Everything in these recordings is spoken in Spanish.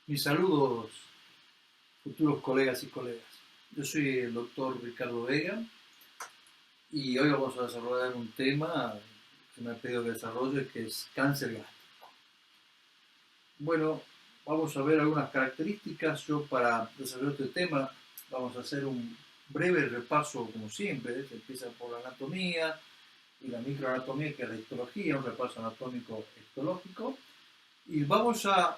Mis saludos, futuros colegas y colegas. Yo soy el doctor Ricardo Vega y hoy vamos a desarrollar un tema que me ha pedido que desarrolle, que es cáncer gástrico. Bueno, vamos a ver algunas características. Yo, para desarrollar este tema, vamos a hacer un breve repaso, como siempre. Se empieza por la anatomía y la microanatomía, que es la histología, un repaso anatómico histológico. Y vamos a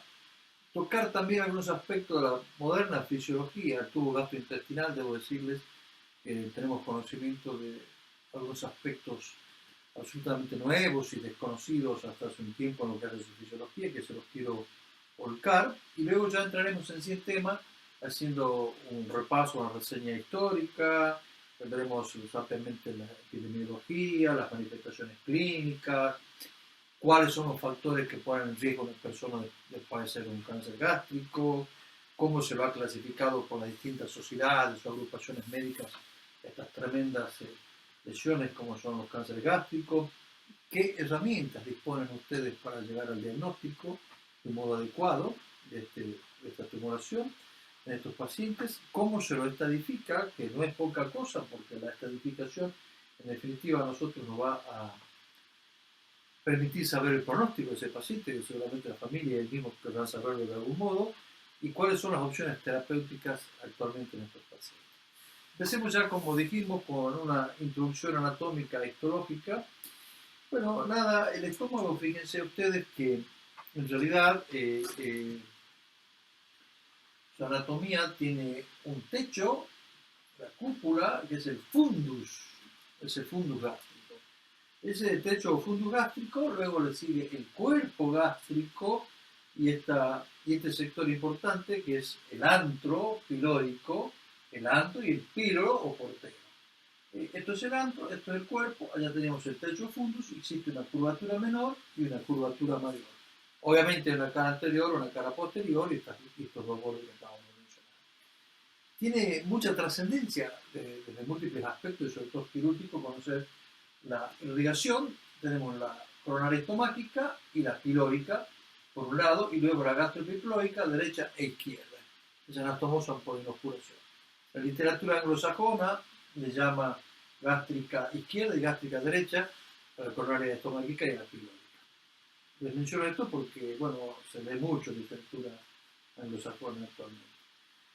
tocar también algunos aspectos de la moderna fisiología, el tubo gastrointestinal. Debo decirles que tenemos conocimiento de algunos aspectos absolutamente nuevos y desconocidos hasta hace un tiempo en lo que hace su fisiología, que se los quiero volcar, y luego ya entraremos en sí el tema haciendo un repaso, una reseña histórica. Tendremos rápidamente la epidemiología, las manifestaciones clínicas, cuáles son los factores que ponen en riesgo a una persona de padecer un cáncer gástrico, cómo se lo ha clasificado por las distintas sociedades o agrupaciones médicas estas tremendas lesiones como son los cánceres gástricos, qué herramientas disponen ustedes para llegar al diagnóstico de modo adecuado de esta tumoración en estos pacientes, cómo se lo estadifica, que no es poca cosa, porque la estadificación en definitiva a nosotros nos va a permitir saber el pronóstico de ese paciente, que seguramente la familia y el mismo querrán saberlo de algún modo, y cuáles son las opciones terapéuticas actualmente en estos pacientes. Empecemos ya, como dijimos, con una introducción anatómica e histológica. Bueno, nada, el estómago, fíjense ustedes que en realidad su anatomía tiene un techo, la cúpula, que es el fundus gástrico. Ese techo o fundus gástrico, luego le sigue el cuerpo gástrico y este sector importante que es el antro pilórico, el antro y el píloro o portero. Esto es el antro, esto es el cuerpo, allá tenemos el techo fundus, existe una curvatura menor y una curvatura mayor. Obviamente una cara anterior, una cara posterior y estos dos bordes que acabamos de mencionar. Tiene mucha trascendencia desde múltiples aspectos, y sobre todo quirúrgico, conocer la irrigación. Tenemos la coronaria estomáquica y la pilórica por un lado, y luego la gastroepiploica derecha e izquierda. Es anastomosa por inoculación. La literatura anglosajona le llama gástrica izquierda y gástrica derecha a la coronaria estomáquica y a la pilórica. Les menciono esto porque, bueno, se lee mucho literatura anglosajona actualmente.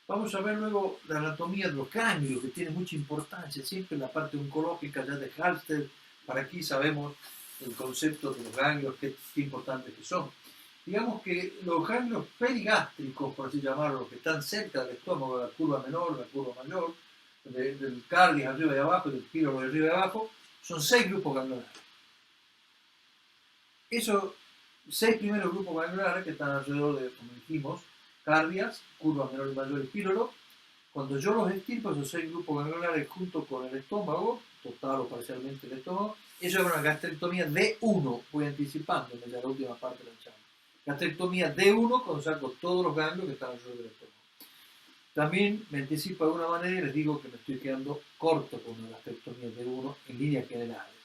Vamos a ver luego la anatomía de los ganglios, que tiene mucha importancia. Siempre la parte oncológica ya de Halsted, para aquí sabemos el concepto de los ganglios, qué importantes que son. Digamos que los ganglios perigástricos, por así llamarlos, que están cerca del estómago, de la curva menor, la curva mayor, del cardias arriba y abajo, del píloro de arriba y abajo, son 6 grupos ganglionares. Esos 6 primeros grupos ganglionares que están alrededor de, como dijimos, cardias, curva menor y mayor y píloro, cuando yo los estirpo, esos 6 grupos ganglionares junto con el estómago, total o parcialmente el estómago, eso es una gastrectomía D1, voy anticipándome ya la última parte de la charla. Gastrectomía D1, cuando saco todos los ganglios que están alrededor del estómago. También me anticipo de alguna manera y les digo que me estoy quedando corto con una gastrectomía D1 en líneas generales.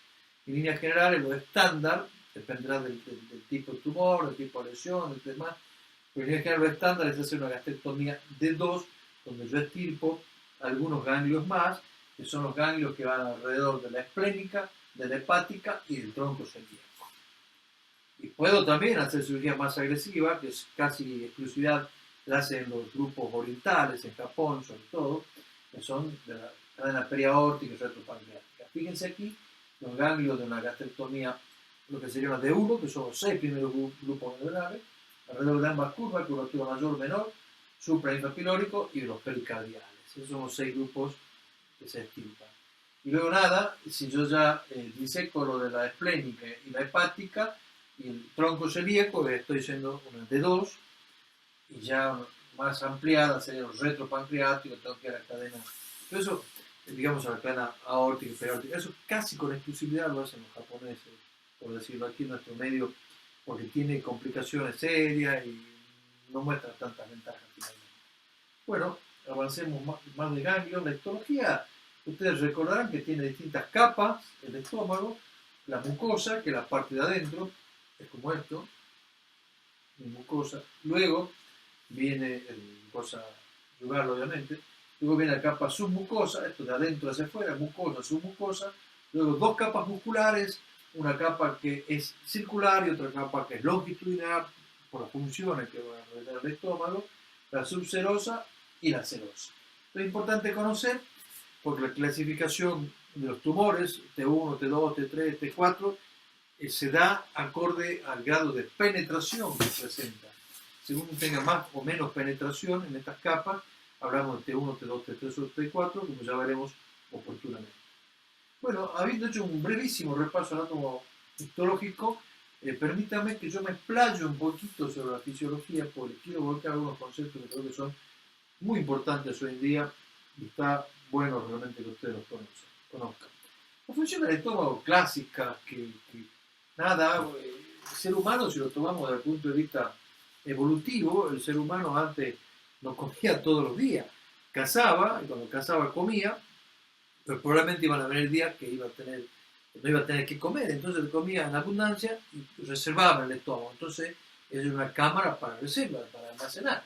En líneas generales, lo estándar dependerá del tipo de tumor, del tipo de lesión, del tema. Pero en líneas generales, lo estándar es hacer una gastrectomía D2, donde yo estirpo algunos ganglios más, que son los ganglios que van alrededor de la esplénica, de la hepática y del tronco celíaco. Y puedo también hacer cirugía más agresiva, que es casi exclusividad, la hacen los grupos orientales, en Japón sobre todo, que son de la cadena periaórtica y retropancreática. Fíjense aquí los ganglios de una gastrectomía, lo que sería una D1, que son los 6 primeros grupos ganglionares, alrededor de ambas curvas, curvatura mayor, menor, suprainfrapilórico y los pericardiales. Esos son los 6 grupos que se estirpan. Y luego nada, si yo ya diseco lo de la esplénica y la hepática y el tronco celíaco, estoy haciendo una D2, y ya más ampliada sería los retropancreáticos, tengo que ir a la cadena. Eso, digamos, a la cadena aórtica y periórtica. Eso casi con exclusividad lo hacen los japoneses, por decirlo aquí en nuestro medio, porque tiene complicaciones serias y no muestra tantas ventajas finalmente. Bueno, avancemos más de ganglios. La histología, ustedes recordarán que tiene distintas capas, el estómago, la mucosa, que es la parte de adentro, es como esto, mi mucosa. Luego viene cosa yugal obviamente, luego viene la capa submucosa, esto de adentro hacia afuera, mucosa, submucosa, luego dos capas musculares, una capa que es circular y otra capa que es longitudinal por las funciones que va a realizar el estómago, la subserosa y la serosa. Esto es importante conocer porque la clasificación de los tumores T1, T2, T3, T4 se da acorde al grado de penetración que presenta. Según tenga más o menos penetración en estas capas, hablamos de T1, T2, T3 o T4, como ya veremos oportunamente. Bueno, habiendo hecho un brevísimo repaso anátomo histológico, permítame que yo me explaye un poquito sobre la fisiología, porque quiero volcar algunos conceptos que creo que son muy importantes hoy en día y está bueno realmente que ustedes los conozcan. La función del estómago clásica, que nada, el ser humano, si lo tomamos desde el punto de vista evolutivo, el ser humano antes no comía todos los días, cazaba, y cuando cazaba comía, pero probablemente iban a venir días que no iba a tener que comer, entonces comía en abundancia y reservaba el estómago, entonces es una cámara para reserva, para almacenar.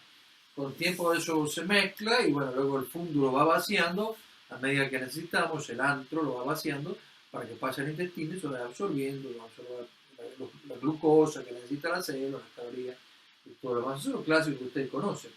Con el tiempo eso se mezcla y bueno, luego el fondo lo va vaciando a medida que necesitamos, el antro lo va vaciando para que pase al intestino y se va absorbiendo, la glucosa que necesita la célula, las calorías y todo lo demás. Eso es lo clásico que ustedes conocen.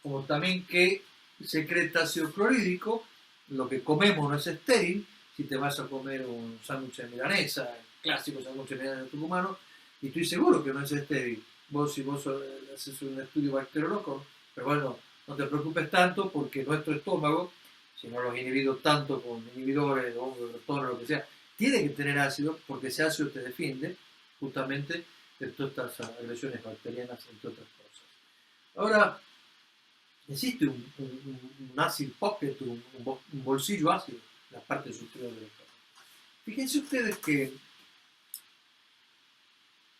Como también que secreta ácido clorhídrico, lo que comemos no es estéril. Si te vas a comer un sándwich de milanesa, el clásico sándwich de milanesa tucumano, y estoy seguro que no es estéril. Si vos haces un estudio bacteriológico, pero bueno, no te preocupes tanto porque nuestro estómago, si no lo has inhibido tanto con inhibidores o lo que sea, tiene que tener ácido porque ese ácido te defiende justamente de todas estas agresiones bacterianas, entre otras cosas. Ahora, existe un acid pocket, un bolsillo ácido en la parte superior del estómago. Fíjense ustedes que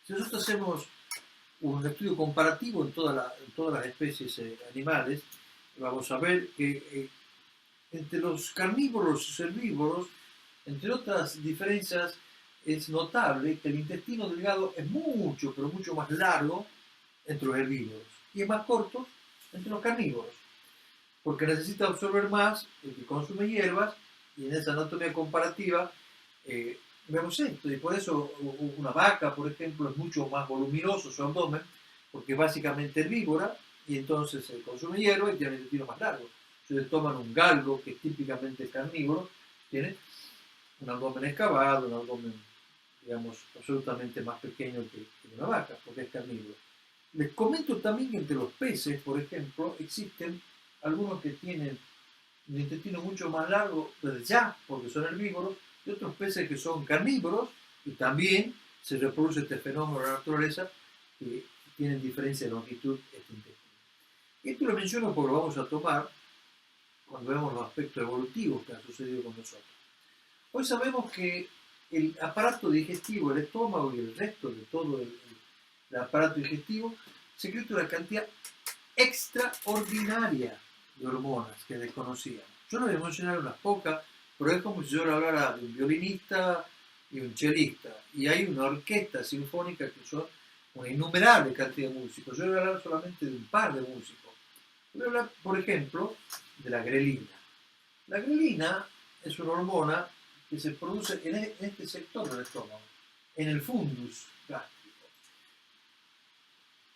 si nosotros hacemos un estudio comparativo en todas las especies animales, vamos a ver que entre los carnívoros y herbívoros, entre otras diferencias, es notable que el intestino delgado es mucho, pero mucho más largo entre los herbívoros y es más corto entre los carnívoros, porque necesita absorber más el que consume hierbas y en esa anatomía comparativa vemos esto, y por eso una vaca, por ejemplo, es mucho más voluminoso su abdomen, porque es básicamente herbívora, y entonces consume hierba y tiene el intestino más largo. Si ustedes toman un galgo, que es típicamente carnívoro, tiene un abdomen excavado, un abdomen, digamos, absolutamente más pequeño que una vaca, porque es carnívoro. Les comento también que entre los peces, por ejemplo, existen algunos que tienen un intestino mucho más largo desde ya, porque son herbívoros, y otros peces que son carnívoros, y también se reproduce este fenómeno en la naturaleza, que tienen diferencia de longitud este intestino. Y esto lo menciono porque lo vamos a tomar cuando vemos los aspectos evolutivos que han sucedido con nosotros. Hoy sabemos que el aparato digestivo, el estómago y el resto de todo el aparato digestivo secreta una cantidad extraordinaria de hormonas que desconocíamos. Yo les voy a mencionar unas pocas, pero es como si yo le hablara de un violinista y un chelista, y hay una orquesta sinfónica que son una innumerable cantidad de músicos. Yo voy a hablar solamente de un par de músicos. Voy a hablar, por ejemplo, de la grelina. La grelina es una hormona que se produce en este sector del estómago, en el fundus gástrico.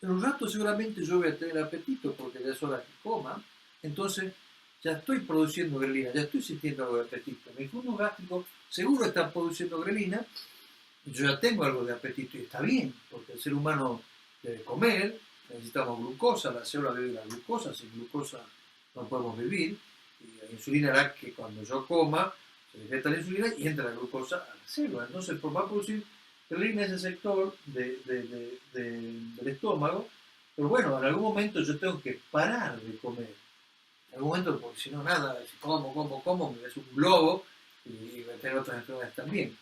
En un rato seguramente yo voy a tener apetito porque ya es hora que coma, entonces ya estoy produciendo grelina, ya estoy sintiendo algo de apetito. Mi fundus gástrico seguro está produciendo grelina y yo ya tengo algo de apetito y está bien, porque el ser humano debe comer, necesitamos glucosa, la célula bebe la glucosa, sin glucosa no podemos vivir, y la insulina hará que cuando yo coma se detecta la insulina y entra la glucosa a la célula. Entonces va a producir grelina en ese sector del estómago, pero bueno, en algún momento yo tengo que parar de comer. En algún momento, porque si no, nada, si como, me ves un globo y voy a tener otras enfermedades también.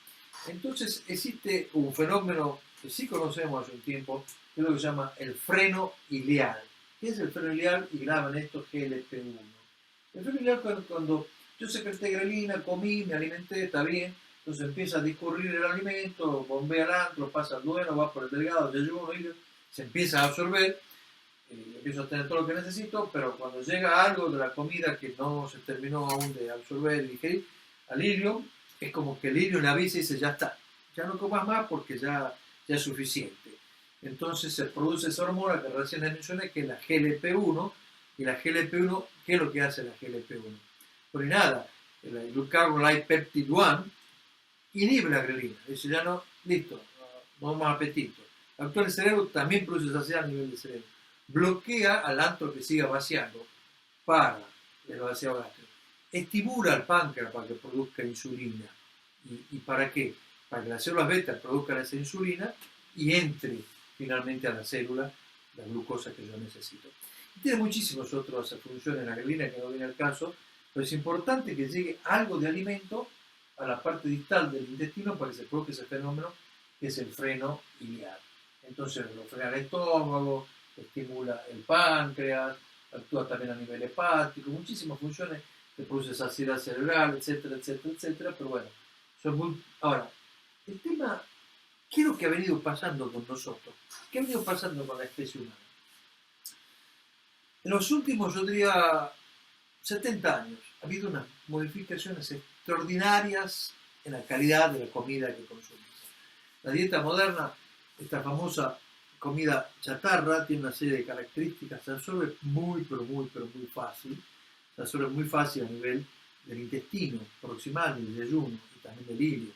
Entonces existe un fenómeno que sí conocemos hace un tiempo, que es lo que se llama el freno ileal. ¿Qué es el freno ileal? Y graban esto GLP-1. El freno ileal cuando yo secreté grelina, comí, me alimenté, está bien, entonces empieza a discurrir el alimento, bombea al antro, pasa al duelo, va por el delgado, ya llegó un oído, se empieza a absorber, empiezo a tener todo lo que necesito, pero cuando llega algo de la comida que no se terminó aún de absorber y digerir, al ilium, es como que el ilium le avisa y dice, ya está, ya no comas más porque ya es suficiente. Entonces se produce esa hormona que recién les mencioné, que es la GLP-1, y la GLP-1, ¿qué es lo que hace la GLP-1? Pues nada, el glucagon peptide 1 inhibe la grelina, dice ya no, listo, no más apetito. Actúa en el cerebro, también produce saciedad a nivel del cerebro. Bloquea al antro que siga vaciando para el vaciado gástrico. Estimula al páncreas para que produzca insulina. ¿Y para qué? Para que las células beta produzcan esa insulina y entre finalmente a la célula la glucosa que yo necesito. Y tiene muchísimas otras funciones la grelina que no viene al caso, pero es importante que llegue algo de alimento a la parte distal del intestino para que se produzca ese fenómeno que es el freno iliar. Entonces lo frena el estómago, estimula el páncreas, actúa también a nivel hepático, muchísimas funciones, que produce saciedad cerebral, etcétera, etcétera, etcétera, pero bueno, son muy... Ahora, el tema, ¿qué es lo que ha venido pasando con nosotros? ¿Qué ha venido pasando con la especie humana? En los últimos, yo diría, 70 años, ha habido unas modificaciones extraordinarias en la calidad de la comida que consumimos. La dieta moderna, esta famosa comida chatarra, tiene una serie de características, se absorbe muy fácil, se absorbe muy fácil a nivel del intestino proximal, del yeyuno y también del ilio.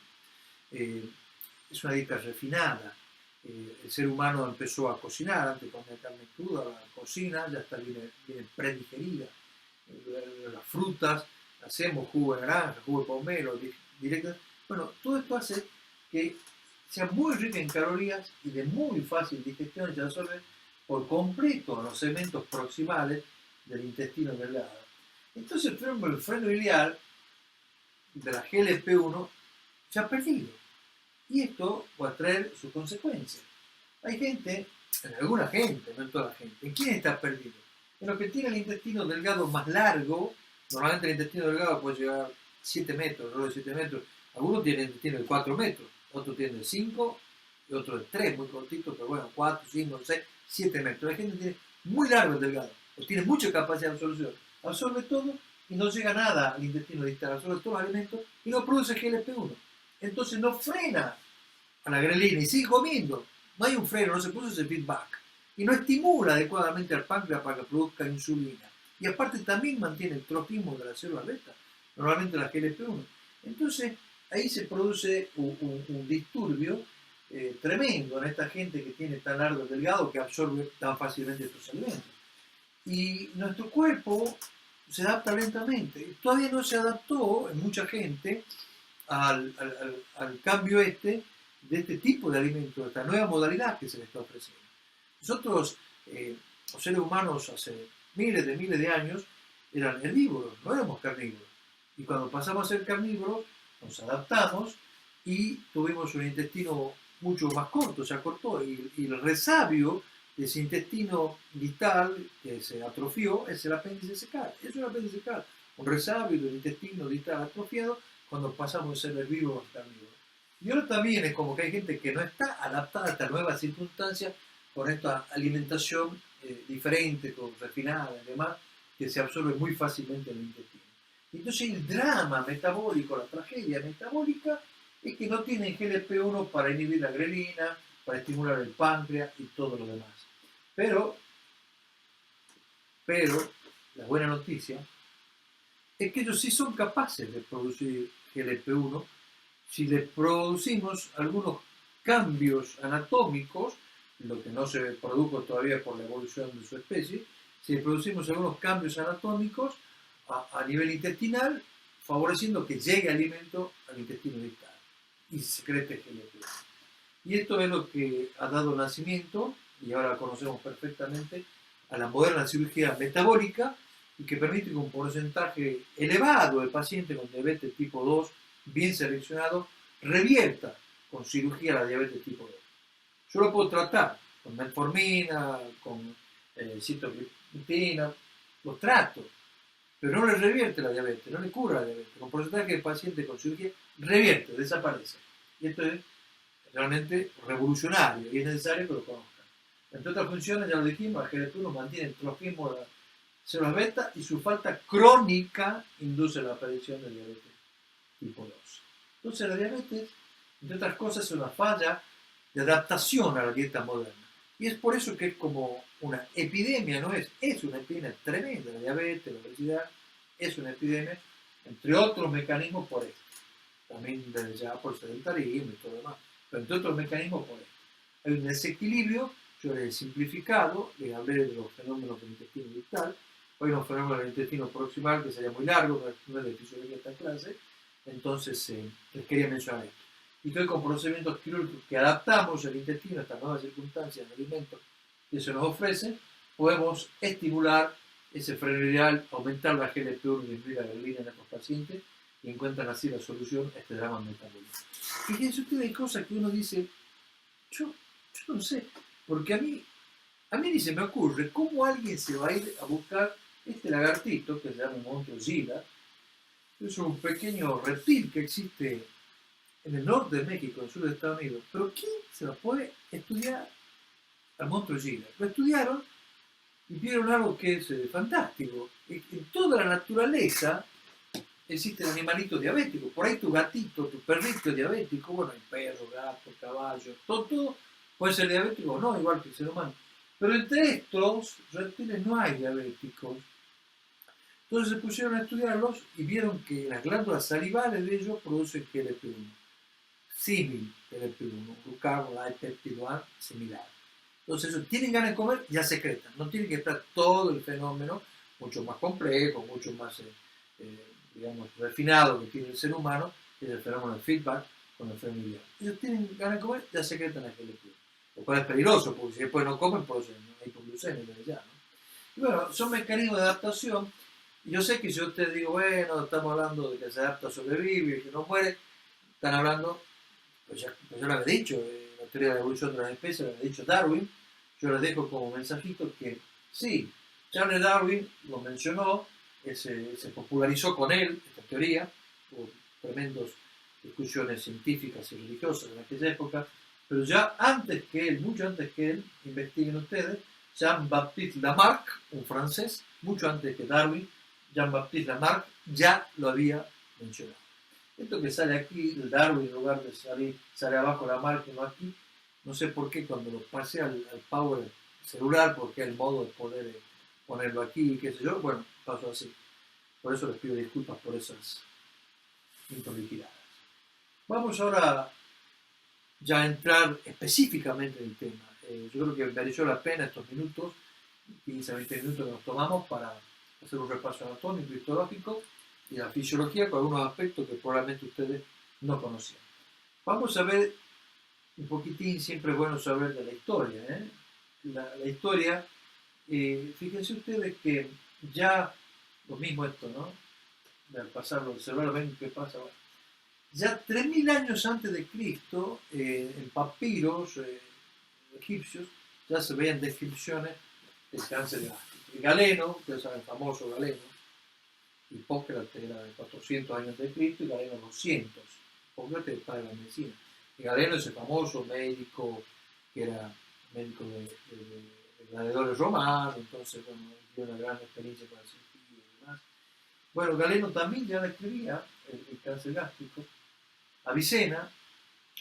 Es una dieta refinada. El ser humano empezó a cocinar, antes comía carne cruda, la cocina, ya está viene predigerida. Las frutas, hacemos jugo de naranja, jugo de pomelo, directas. Bueno, todo esto hace que sea muy rica en calorías y de muy fácil digestión y se absorbe por completo en los segmentos proximales del intestino delgado. Entonces, el freno iliar de la GLP-1 se ha perdido. Y esto va a traer sus consecuencias. Hay gente, alguna gente, no en toda la gente, ¿en quién está perdido? En los que tiene el intestino delgado más largo. Normalmente el intestino delgado puede llegar a 7 metros, alrededor de 7 metros. Algunos tienen el intestino de 4 metros, otros tienen de 5 y otros de 3, muy cortito, pero bueno, 4, 5, 6, 7 metros. La gente tiene muy largo el delgado, o tiene mucha capacidad de absorción. Absorbe todo y no llega nada al intestino distal, absorbe todos los alimentos y no produce GLP-1. Entonces no frena a la grelina y sigue comiendo. No hay un freno, no se produce ese feedback. Y no estimula adecuadamente al páncreas para que produzca insulina. Y aparte también mantiene el tropismo de la célula beta, normalmente la GLP-1. Entonces ahí se produce un disturbio tremendo en esta gente que tiene tan largo delgado que absorbe tan fácilmente estos alimentos. Y nuestro cuerpo se adapta lentamente. Todavía no se adaptó en mucha gente al cambio de este tipo de alimentos, de esta nueva modalidad que se le está ofreciendo. Nosotros, los seres humanos, hace miles de años, eran herbívoros, no éramos carnívoros. Y cuando pasamos a ser carnívoros, nos adaptamos y tuvimos un intestino mucho más corto, se acortó. Y el resabio de ese intestino distal que se atrofió es el apéndice secal. Es un apéndice secal, un resabio del intestino distal atrofiado cuando pasamos de ser herbívoros a carnívoros. Y ahora también es como que hay gente que no está adaptada a esta nueva circunstancia con esta alimentación diferente, con refinada y demás, que se absorbe muy fácilmente en el intestino. Entonces el drama metabólico, la tragedia metabólica, es que no tienen GLP-1 para inhibir la grelina, para estimular el páncreas y todo lo demás. Pero la buena noticia es que ellos sí son capaces de producir GLP-1 si le producimos algunos cambios anatómicos, lo que no se produjo todavía por la evolución de su especie, si le producimos algunos cambios anatómicos a nivel intestinal, favoreciendo que llegue alimento al intestino distal y se secrete GLP-1. Y esto es lo que ha dado nacimiento, y ahora conocemos perfectamente, a la moderna cirugía metabólica, y que permite que un porcentaje elevado de pacientes con diabetes tipo 2, bien seleccionado, revierta con cirugía la diabetes tipo 2. Yo lo puedo tratar con metformina, con sitogliptina, lo trato, pero no le revierte la diabetes, no le cura la diabetes. Con porcentaje de pacientes con cirugía, revierte, desaparece. Y esto es realmente revolucionario y es necesario que lo conozcan. Entre otras funciones, ya lo dijimos, el GLP-1 mantiene el trofismo de las células beta y su falta crónica induce la aparición de diabetes tipo 2. Entonces la diabetes, entre otras cosas, es una falla de adaptación a la dieta moderna. Y es por eso que es como una epidemia, ¿no es? Es una epidemia tremenda, la diabetes, la obesidad, es una epidemia, entre otros mecanismos por esto. También desde ya por sedentarismo y todo lo demás, pero entre otros mecanismos por esto. Hay un desequilibrio, yo les he simplificado, les hablé de los fenómenos del intestino ductal, hoy los fenómenos del intestino proximal, que sería muy largo, no es de fisiología esta clase, entonces les quería mencionar esto. Y que hoy con procedimientos quirúrgicos que adaptamos el intestino a estas nuevas circunstancias de alimentos que se nos ofrecen, podemos estimular ese freno ideal, aumentar la GLP-1 y disminuir la grelina en estos pacientes y encuentran así la solución a este drama metabólico. Fíjense ustedes, hay cosas que uno dice, yo no sé, porque a mí ni se me ocurre cómo alguien se va a ir a buscar este lagartito que se llama monstruo Gila. Es un pequeño reptil que existe en el norte de México, en el sur de Estados Unidos. Pero ¿quién se lo puede estudiar al monstruo Gila? Lo estudiaron y vieron algo que es fantástico. En toda la naturaleza existen animalitos diabéticos. Por ahí tu gatito, tu perrito es diabético. Bueno, hay perro, gato, caballo, todo puede ser diabético o no, igual que el ser humano. Pero entre estos reptiles no hay diabéticos. Entonces se pusieron a estudiarlos y vieron que las glándulas salivales de ellos producen GLP-1. Símil GLP-1, glucagon-like-peptide-1 similar. Entonces ellos tienen ganas de comer, ya secretan. No tienen que estar todo el fenómeno mucho más complejo, mucho más digamos, refinado que tiene el ser humano, que es el fenómeno del feedback con el freno ideal. Ellos tienen ganas de comer, ya secretan la GLP-1. Lo cual es peligroso, porque si después no comen, pues hay hipoglucemia ya, ¿no? Y bueno, son mecanismos de adaptación. Y yo sé que si yo te digo, bueno, estamos hablando de que se adapta, sobrevive y que no muere, están hablando, pues yo lo había dicho, la teoría de la evolución de las especies, lo había dicho Darwin. Yo les dejo como mensajito que sí, Charles Darwin lo mencionó, se popularizó con él esta teoría, hubo tremendas discusiones científicas y religiosas en aquella época, pero ya antes que él, mucho antes que él, investiguen ustedes, Jean-Baptiste Lamarck, un francés, mucho antes que Darwin, Jean-Baptiste Lamarck ya lo había mencionado. Esto que sale aquí, el Darwin, en lugar de salir, sale abajo Lamarck, no aquí, no sé por qué cuando lo pasé al power celular, porque es el modo de poder ponerlo aquí, qué sé yo, bueno, pasó así. Por eso les pido disculpas por esas improlijidades. Vamos ahora ya a entrar específicamente en el tema. Yo creo que mereció la pena estos minutos, 15 a 20 minutos que nos tomamos para hacer un repaso anatómico, histológico y la fisiología con algunos aspectos que probablemente ustedes no conocían. Vamos a ver un poquitín, siempre es bueno saber de la historia. La historia, fíjense ustedes que ya, lo mismo esto, ¿no? Al pasarlo, observar, ven qué pasa. Ya 3000 años antes de Cristo, en papiros egipcios, ya se veían descripciones del cáncer gástrico. Galeno, ustedes saben, el famoso Galeno, Hipócrates era de 400 años de Cristo y Galeno 200. Hipócrates es el padre de la medicina. Y Galeno es el famoso médico que era médico de gladiadores romanos, entonces bueno, dio una gran experiencia con el sentido y demás. Bueno, Galeno también ya describía el cáncer gástrico. Avicena,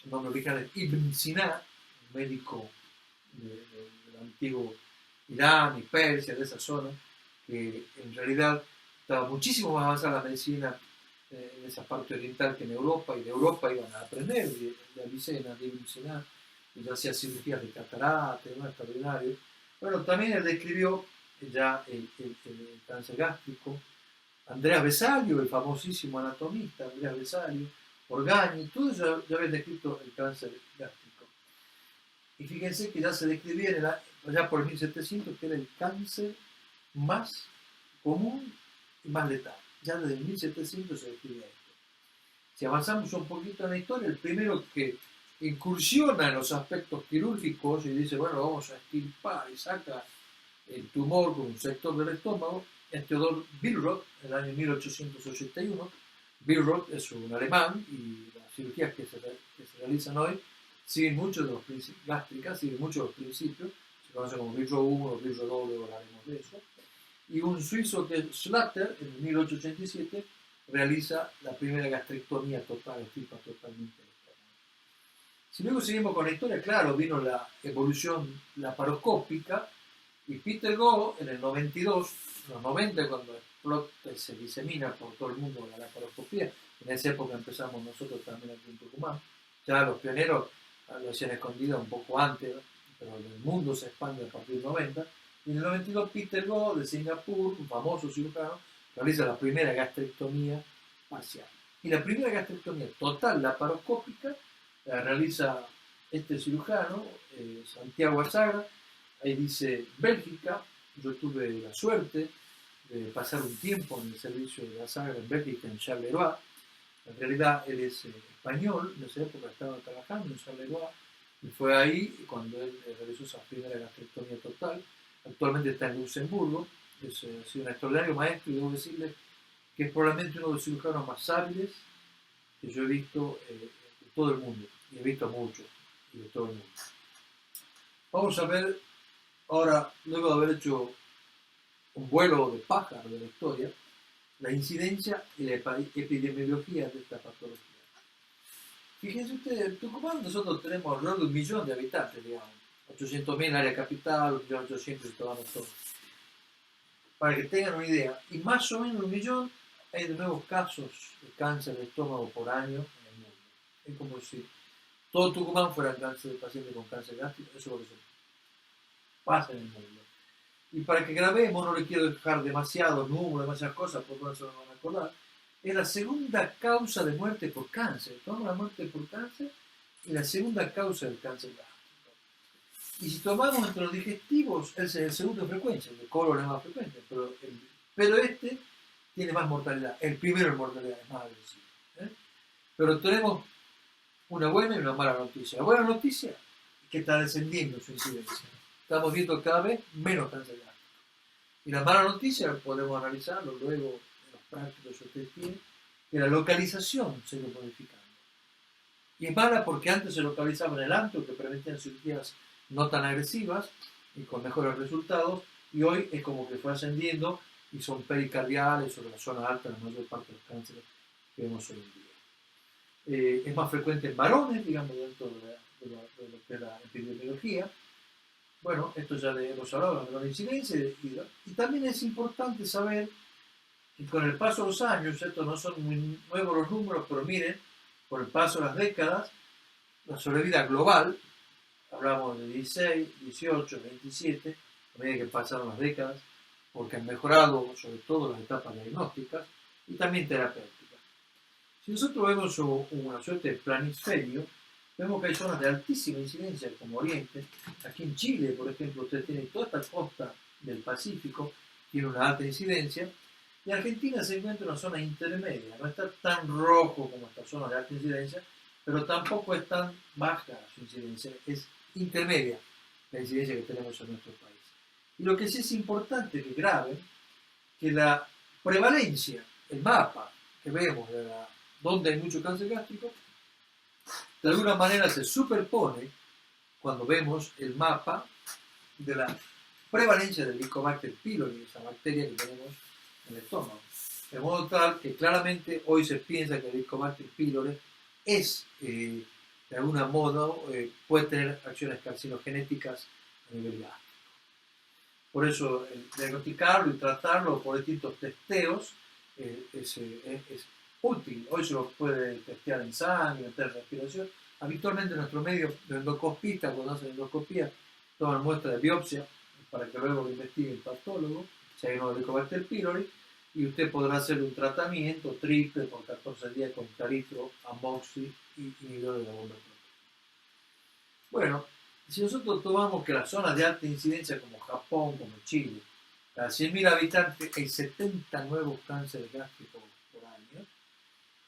el nombre original es Ibn Sina, un médico del antiguo Irán y Persia, de esa zona, que en realidad estaba muchísimo más avanzada la medicina en esa parte oriental que en Europa, y de Europa iban a aprender de Avicena, de Ibn Sina, y ya hacía cirugías de catarata, ¿no? Extraordinario. Bueno, también él describió ya el cáncer gástrico. Andrea Vesalio, el famosísimo anatomista, Andrea Vesalio, Organi, todos ya habían descrito el cáncer gástrico. Y fíjense que ya se describía allá por el 1700 que era el cáncer más común y más letal. Ya desde el 1700 se describía esto. Si avanzamos un poquito en la historia, el primero que incursiona en los aspectos quirúrgicos y dice, bueno, vamos a extirpar y saca el tumor con un sector del estómago, es Theodor Billroth, en el año 1881. Billroth es un alemán y las cirugías que se realizan hoy siguen muchos de los principios gástricas, siguen muchos de los principios, se conoce como Virro 1, Virro 2, luego hablaremos de eso. Y un suizo que es Schlatter, en 1887, realiza la primera gastrectomía total, estirpa totalmente el estómago. Si luego seguimos con la historia, claro, vino la evolución laparoscópica, y Peter Go, en el 92, en los 90, cuando explota y se disemina por todo el mundo la laparoscopía, en esa época empezamos nosotros también aquí en Tucumán, ya los pioneros lo hacían escondido un poco antes, pero el mundo se expande a partir del 90, y en el 92 Peter Go de Singapur, un famoso cirujano, realiza la primera gastrectomía parcial. Y la primera gastrectomía total laparoscópica la realiza este cirujano, Santiago Azagra. Ahí dice Bélgica. Yo tuve la suerte de pasar un tiempo en el servicio de Azagra en Bélgica, en Charleroi. En realidad él es español, en esa época estaba trabajando en Charleroi, y fue ahí cuando él realizó esa primera gastrectomía total. Actualmente está en Luxemburgo, ha sido un extraordinario maestro, y debo decirle que es probablemente uno de los cirujanos más hábiles que yo he visto de todo el mundo, y he visto muchos de todo el mundo. Vamos a ver ahora, luego de haber hecho un vuelo de pájaro de la historia, la incidencia y la epidemiología de esta patología. Fíjense ustedes, en Tucumán nosotros tenemos alrededor de 1 millón de habitantes, digamos, 800.000 en área capital, 1.800.000 y tomamos todo. Para que tengan una idea, y más o menos 1 millón hay de nuevos casos de cáncer de estómago por año en el mundo. Es como si todo Tucumán fuera cáncer de paciente con cáncer gástrico, eso es lo que se pasa en el mundo. Y para que grabemos, no le quiero dejar demasiados números, demasiadas cosas, porque no se van a acordar. Es la segunda causa de muerte por cáncer. Tomamos la muerte por cáncer y la segunda causa del cáncer gástrico. Y si tomamos entre los digestivos, ese es el segundo en frecuencia, el de colon es más frecuente, pero este tiene más mortalidad. El primero en mortalidad es más agresivo. Pero tenemos una buena y una mala noticia. La buena noticia es que está descendiendo su incidencia. Estamos viendo cada vez menos cáncer gástrico. Y la mala noticia, podemos analizarlo luego en los prácticos que ustedes tienen, que la localización se va modificando. Y es mala porque antes se localizaba en el antro, que permitían cirugías no tan agresivas y con mejores resultados, y hoy es como que fue ascendiendo y son pericardiales o de la zona alta la mayor parte de los cánceres que vemos hoy en día. Es más frecuente en varones, digamos, dentro de lo que es la epidemiología. Bueno, esto ya le hemos hablado, la incidencia, y también es importante saber que con el paso de los años, estos no son muy nuevos los números, pero miren, por el paso de las décadas, la sobrevida global, hablamos de 16, 18, 27, a medida que pasaron las décadas, porque han mejorado sobre todo las etapas diagnósticas y también terapéuticas. Si nosotros vemos una suerte de planisferio, vemos que hay zonas de altísima incidencia como Oriente. Aquí en Chile, por ejemplo, usted tiene toda esta costa del Pacífico, tiene una alta incidencia, y Argentina se encuentra en una zona intermedia, no está tan rojo como esta zona de alta incidencia, pero tampoco es tan baja su incidencia, es intermedia la incidencia que tenemos en nuestro país. Y lo que sí es importante que graben, que la prevalencia, el mapa que vemos de donde hay mucho cáncer gástrico, de alguna manera se superpone cuando vemos el mapa de la prevalencia del Helicobacter pylori, esa bacteria que tenemos en el estómago. De modo tal que claramente hoy se piensa que el Helicobacter pylori es, de algún modo, puede tener acciones carcinogenéticas a nivel gástrico. Por eso, diagnosticarlo y tratarlo por distintos testeos es útil. Hoy se lo puede testear en sangre, en respiración. Habitualmente en nuestro medio, los endoscopistas, cuando hacen endoscopía, toman muestra de biopsia para que luego lo investigue el patólogo, si hay un Helicobacter pylori, y usted podrá hacer un tratamiento triple por 14 días con claritro, amoxi y inhibidor de la bomba protónica. Bueno, si nosotros tomamos que las zonas de alta incidencia como Japón, como Chile, cada 100.000 habitantes hay 70 nuevos cánceres gástricos por año.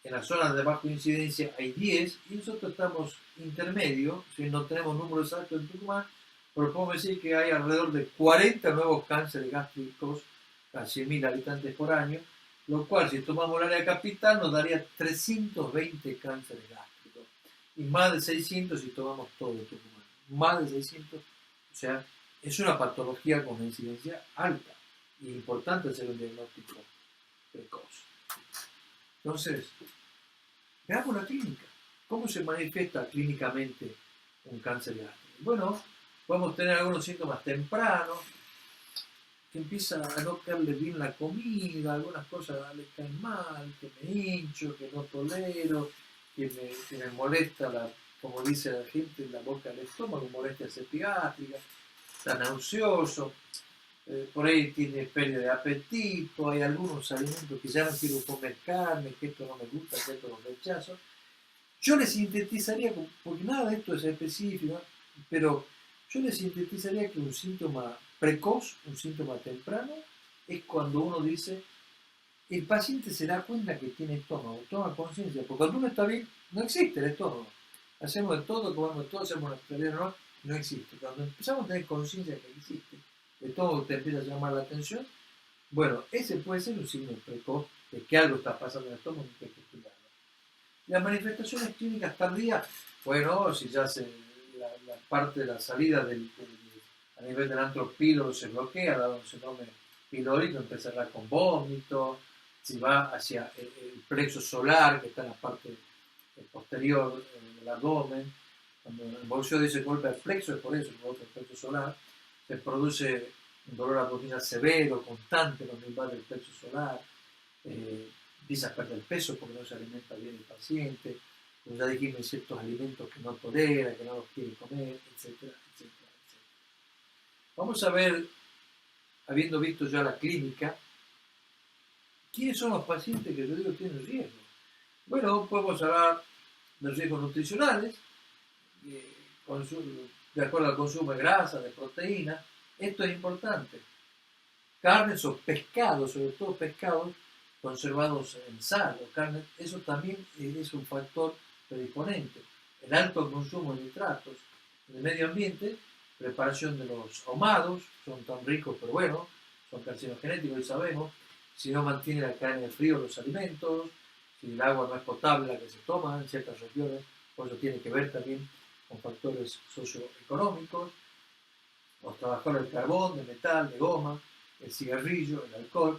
En las zonas de baja incidencia hay 10 y nosotros estamos intermedios, si no tenemos números exactos en Tucumán, pero podemos decir que hay alrededor de 40 nuevos cánceres gástricos a 100.000 habitantes por año, lo cual si tomamos el área capital nos daría 320 cánceres gástricos y más de 600 si tomamos todo Tucumán. Más de 600, o sea, es una patología con incidencia alta y importante hacer un diagnóstico precoz. Entonces, veamos la clínica. ¿Cómo se manifiesta clínicamente un cáncer gástrico? Bueno, podemos tener algunos síntomas tempranos, que empieza a no caerle bien la comida, algunas cosas le caen mal, que me hincho, que no tolero, que me molesta, como dice la gente, la boca del estómago, molestias epigástricas, está nauseoso, por ahí tiene pérdida de apetito, hay algunos alimentos que ya no quiero comer carne, que esto no me gusta, que esto lo rechazo. Yo le sintetizaría, porque nada de esto es específico, pero yo le sintetizaría que un síntoma precoz, un síntoma temprano, es cuando uno dice, el paciente se da cuenta que tiene estómago, toma conciencia, porque cuando uno está bien, no existe el estómago. Hacemos de todo, comemos de todo, hacemos una especialidad, no existe. Cuando empezamos a tener conciencia que existe, el estómago te empieza a llamar la atención, bueno, ese puede ser un signo precoz de que algo está pasando en el estómago y que hay que estudiarlo. Las manifestaciones clínicas tardías, bueno, si ya la parte de la salida a nivel del antro píloro se bloquea, dado un síndrome pilórico, empezará con vómito, si va hacia el plexo solar, que está en la parte posterior del abdomen, cuando el boxeo dice golpe al plexo, es por eso, el golpe al plexo solar, se produce un dolor abdominal severo, constante, cuando invade el plexo solar, empieza a perder peso porque no se alimenta bien el paciente, como ya dijimos, hay ciertos alimentos que no tolera, que no los quiere comer, etcétera, etcétera, etcétera. Vamos a ver, habiendo visto ya la clínica, ¿quiénes son los pacientes que yo digo tienen riesgo? Bueno, podemos hablar de riesgos nutricionales, de acuerdo al consumo de grasa, de proteína. Esto es importante. Carnes o pescados, sobre todo pescados conservados en sal o carne, eso también es un factor predisponente. El alto consumo de nitratos en el medio ambiente, preparación de los ahumados, son tan ricos, pero bueno, son carcinogenéticos y sabemos, si no mantiene la cadena de frío los alimentos, si el agua no es potable la que se toma en ciertas regiones, por eso tiene que ver también con factores socioeconómicos, los trabajadores del carbón, de metal, de goma, el cigarrillo, el alcohol.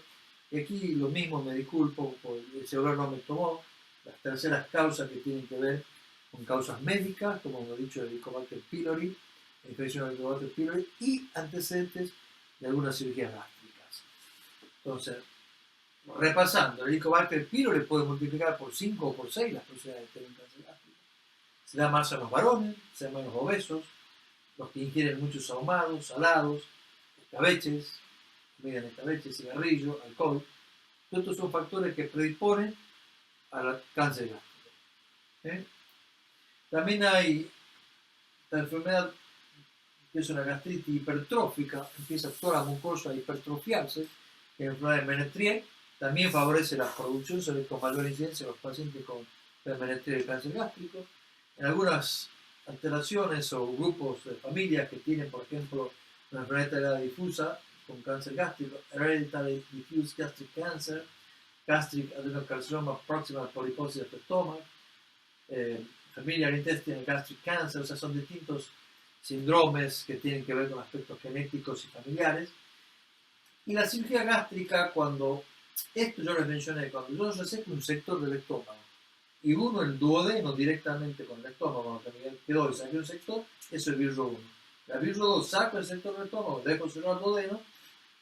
Y aquí lo mismo, me disculpo, por el celular no me tomó, las terceras causas que tienen que ver con causas médicas, como hemos dicho, el Helicobacter pylori, la infección del Helicobacter pylori, y antecedentes de algunas cirugías gástricas. Entonces, repasando, el Helicobacter pylori puede multiplicar por 5 o por 6 las posibilidades de tener un cáncer gástrico. Se da más en los varones, se da menos obesos, los que ingieren muchos ahumados, salados, escabeches, comida en escabeches, cigarrillo, alcohol. Todos estos son factores que predisponen al cáncer gástrico. También hay la enfermedad que es una gastritis hipertrófica, empieza toda la mucosa a hipertrofiarse, que es la enfermedad de Menetrier, también favorece la producción, se ve con mayor incidencia en los pacientes con Menetrier y cáncer gástrico. En algunas alteraciones o grupos de familias que tienen, por ejemplo, una enfermedad difusa con cáncer gástrico, hereditary diffuse gastric cancer, gastric adenocarcinoma proximal polyposis of the stomach, familiar intestinal gastric cancer, o sea, son distintos síndromes que tienen que ver con aspectos genéticos y familiares. Y la cirugía gástrica, cuando, esto yo les mencioné, cuando yo reseco un sector del estómago y uno el duodeno directamente con el estómago, cuando quedó y saqué un sector, eso es Virro 1. La Virro 2 saco el sector del estómago, dejo cerrar el duodeno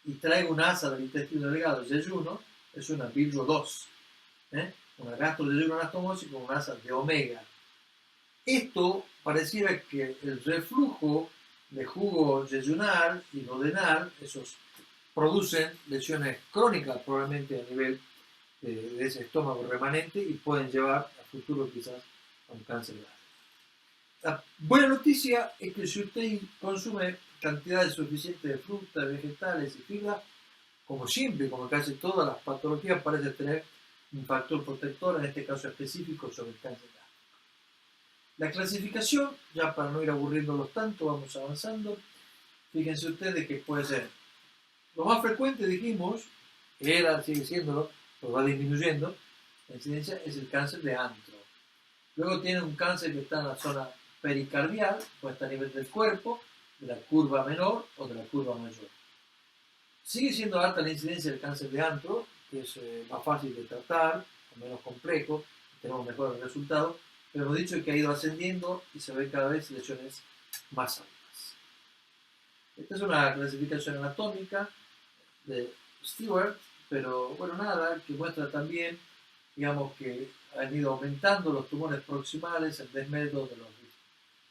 y traigo una asa del intestino delgado, yeyuno, es una Virro 2. Una gastrojeyunoanastomosis con una asa de omega. Esto pareciera que el reflujo de jugo yeyunal y duodenal, esos producen lesiones crónicas probablemente a nivel de ese estómago remanente y pueden llevar a futuro quizás a un cáncer gástrico. La buena noticia es que si usted consume cantidades suficientes de frutas, vegetales y fibra, como siempre, como casi todas las patologías, parece tener un factor protector, en este caso específico, sobre el cáncer gástrico. La clasificación, ya para no ir aburriéndolos tanto, vamos avanzando. Fíjense ustedes que puede ser lo más frecuente, dijimos, sigue siéndolo, pero va disminuyendo, la incidencia es el cáncer de antro. Luego tiene un cáncer que está en la zona pericardial, o está a nivel del cuerpo, de la curva menor o de la curva mayor. Sigue siendo alta la incidencia del cáncer de antro, que es más fácil de tratar, o menos complejo, tenemos mejores resultados, pero hemos dicho que ha ido ascendiendo y se ven cada vez lesiones más altas. Esta es una clasificación anatómica de Stewart, pero bueno, nada, que muestra también, digamos, que han ido aumentando los tumores proximales en desmedro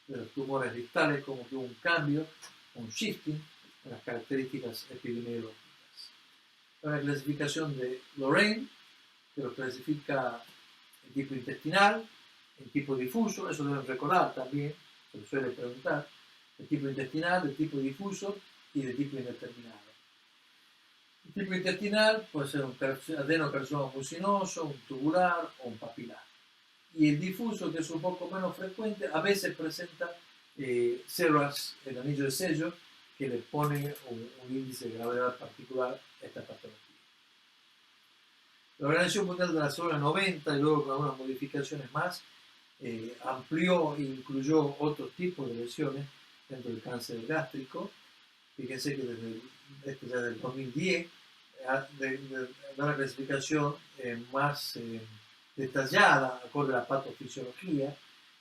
de los tumores distales, como que hubo un cambio, un shifting en las características epidemiológicas. Una clasificación de Lorraine, que lo clasifica en tipo intestinal, en tipo difuso, eso deben recordar también, se lo suele preguntar, de tipo intestinal, de tipo difuso y de tipo indeterminado. El tipo intestinal puede ser un adenocarcinoma mucinoso, un tubular o un papilar. Y el difuso, que es un poco menos frecuente, a veces presenta células, el anillo de sello, que le pone un índice de gravedad particular a esta patología. La Organización Mundial de la Salud en 90 y luego con algunas modificaciones más amplió e incluyó otros tipos de lesiones dentro del cáncer gástrico. Fíjense que desde ya del 2010 de una clasificación más detallada acorde a la patofisiología,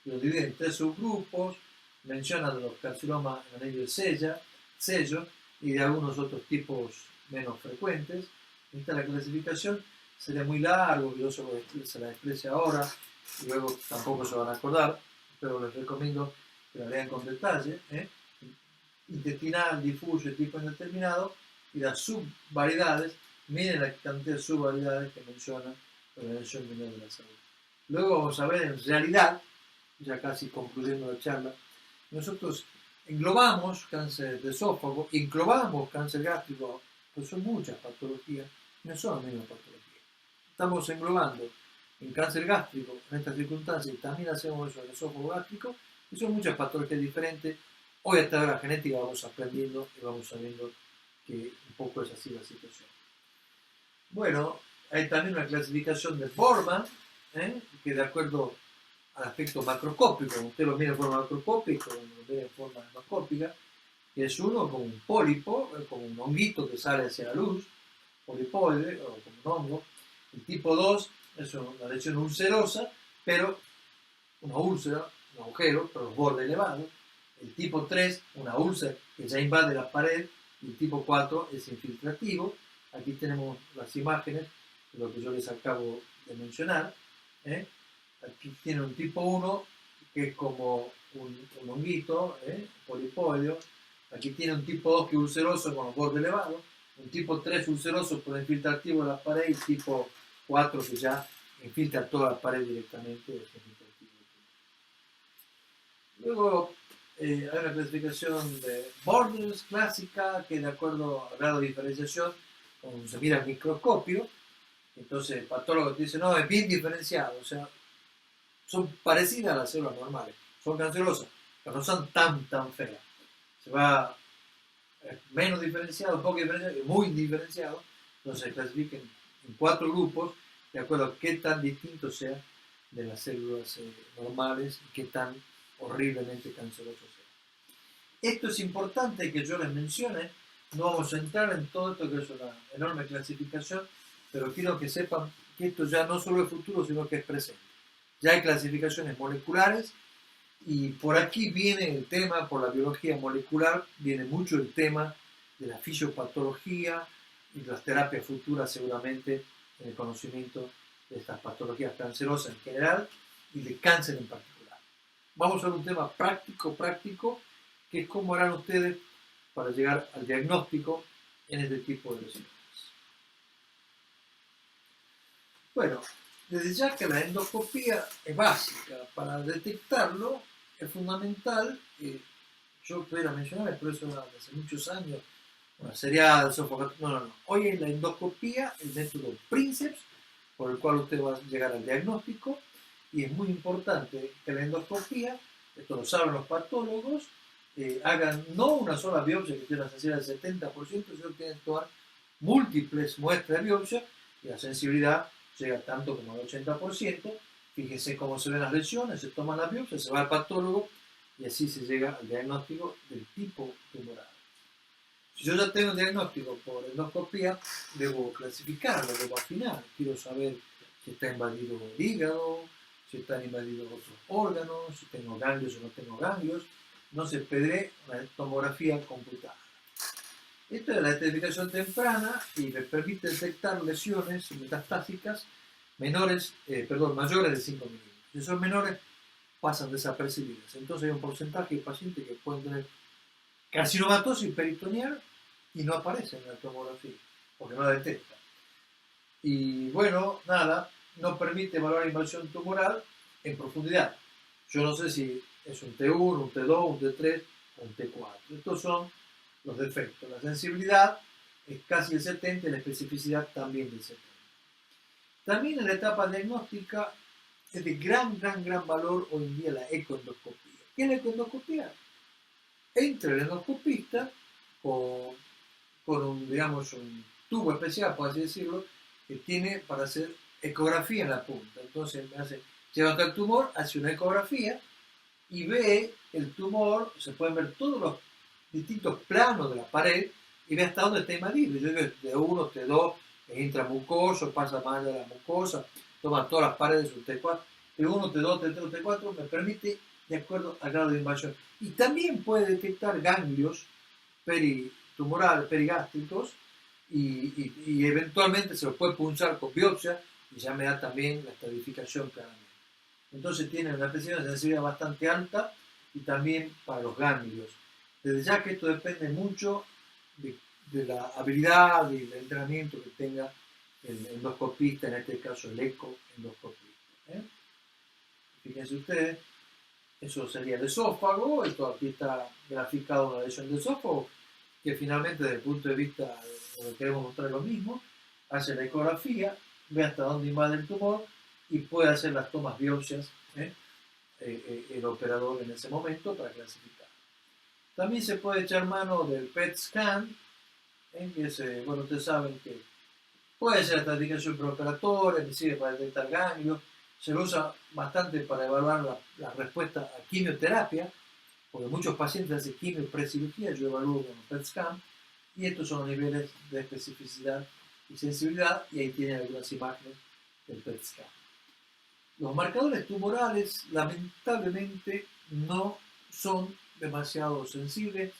lo divide en 3 subgrupos, menciona de los carcinomas en anillo de sello y de algunos otros tipos menos frecuentes. Esta es la clasificación, sería muy largo, yo se la exprese ahora y luego tampoco se van a acordar, pero les recomiendo que la lean con detalle. Intestinal, difuso y tipo indeterminado, y las subvariedades, miren la cantidad de subvariedades que menciona la Organización Mundial de la Salud. Luego vamos a ver en realidad, ya casi concluyendo la charla, nosotros englobamos cáncer de esófago, englobamos cáncer gástrico, pues son muchas patologías, no son las mismas patologías. Estamos englobando en cáncer gástrico, en estas circunstancias, y también hacemos eso en el esófago gástrico, y son muchas patologías diferentes. Hoy a través de la genética vamos aprendiendo y vamos sabiendo que un poco es así la situación. Bueno, hay también una clasificación de Borman, que de acuerdo al aspecto macroscópico, usted lo mira en forma macroscópica, lo mira en forma macroscópica, que es uno como un pólipo, como un honguito que sale hacia la luz, polipoide o como un hongo. El tipo 2 es una lesión ulcerosa, pero una úlcera, un agujero, pero los bordes elevados. El tipo 3, una úlcera que ya invade la pared, y el tipo 4 es infiltrativo. Aquí tenemos las imágenes de lo que yo les acabo de mencionar. Aquí tiene un tipo 1 que es como un honguito, polipoideo. Aquí tiene un tipo 2 que es ulceroso con los bordes elevados. Un tipo 3 ulceroso por infiltrativo de la pared, y tipo 4 que ya infiltra toda la pared directamente. Luego hay una clasificación de Borders clásica que de acuerdo al grado de diferenciación, cuando se mira al microscopio, entonces el patólogo te dice, no, es bien diferenciado, o sea, son parecidas a las células normales, son cancerosas, pero no son tan feas. Se va menos diferenciado, poco diferenciado y muy diferenciado, entonces se clasifican en 4 grupos de acuerdo a qué tan distinto sea de las células normales y qué tan horriblemente canceroso sea. Esto es importante que yo les mencione, no vamos a entrar en todo esto que es una enorme clasificación, pero quiero que sepan que esto ya no solo es futuro, sino que es presente. Ya hay clasificaciones moleculares y por aquí viene el tema, por la biología molecular, viene mucho el tema de la fisiopatología y las terapias futuras seguramente en el conocimiento de estas patologías cancerosas en general y de cáncer en particular. Vamos a ver un tema práctico, que es cómo harán ustedes para llegar al diagnóstico en este tipo de lesiones. Bueno, desde ya que la endoscopía es básica para detectarlo, es fundamental. Yo pudiera mencionar, pero eso hace muchos años, una seriada, no. Hoy en la endoscopía, el método Princeps, por el cual usted va a llegar al diagnóstico, y es muy importante que la endoscopía, esto lo saben los patólogos, hagan no una sola biopsia que tiene una sensibilidad del 70%, sino que tienen que tomar múltiples muestras de biopsia y la sensibilidad llega tanto como al 80%. Fíjense cómo se ven las lesiones, se toman la biopsia, se va al patólogo y así se llega al diagnóstico del tipo tumoral. Si yo ya tengo un diagnóstico por endoscopía, debo clasificarlo, debo afinar. Quiero saber si está invadido el hígado, si están invadidos otros órganos, si tengo ganglios o no tengo ganglios. Entonces pediré una tomografía computada. Esto es la identificación temprana y me permite detectar lesiones metastásicas mayores de 5 milímetros. Si son menores, pasan desapercibidas. Entonces hay un porcentaje de pacientes que pueden tener carcinomatosis peritoneal y no aparece en la tomografía, porque no la detecta. Y bueno, nada, no permite evaluar invasión tumoral en profundidad. Yo no sé si es un T1, un T2, un T3 o un T4. Estos son los defectos. La sensibilidad es casi el 70 y la especificidad también del 70. También en la etapa diagnóstica es de gran valor hoy en día la ecoendoscopía. ¿Qué es la ecoendoscopía? Entra el endoscopista con un tubo especial, por así decirlo, que tiene para hacer ecografía en la punta. Entonces lleva el tumor, hace una ecografía y ve el tumor, se pueden ver todos los distintos planos de la pared y ve hasta dónde está invadido. Yo digo T1, T2, es intramucoso, pasa más allá de la mucosa, toma todas las paredes, un T4, T1, T2, T3, T4, me permite de acuerdo al grado de invasión. Y también puede detectar ganglios tumorales, perigástricos, y eventualmente se los puede punzar con biopsia y ya me da también la estadificación claramente. Entonces tiene una presión de sensibilidad bastante alta y también para los ganglios. Desde ya que esto depende mucho de la habilidad y del entrenamiento que tenga el endoscopista, en este caso el ecoendoscopista. Fíjense ustedes, eso sería el esófago, esto aquí está graficado una lesión del esófago, que finalmente desde el punto de vista de lo que queremos mostrar lo mismo, hace la ecografía, ve hasta dónde invade el tumor y puede hacer las tomas biopsias el operador en ese momento para clasificar. También se puede echar mano del PET scan, que es, bueno, ustedes saben que puede ser la estadificación preoperatoria, que sirve para detectar ganglios, se lo usa bastante para evaluar la respuesta a quimioterapia, porque muchos pacientes hacen quimio pre-cirugía, yo evalúo con PET scan, y estos son los niveles de especificidad y sensibilidad, y ahí tienen algunas imágenes del PET scan. Los marcadores tumorales, lamentablemente, no son demasiado sensibles,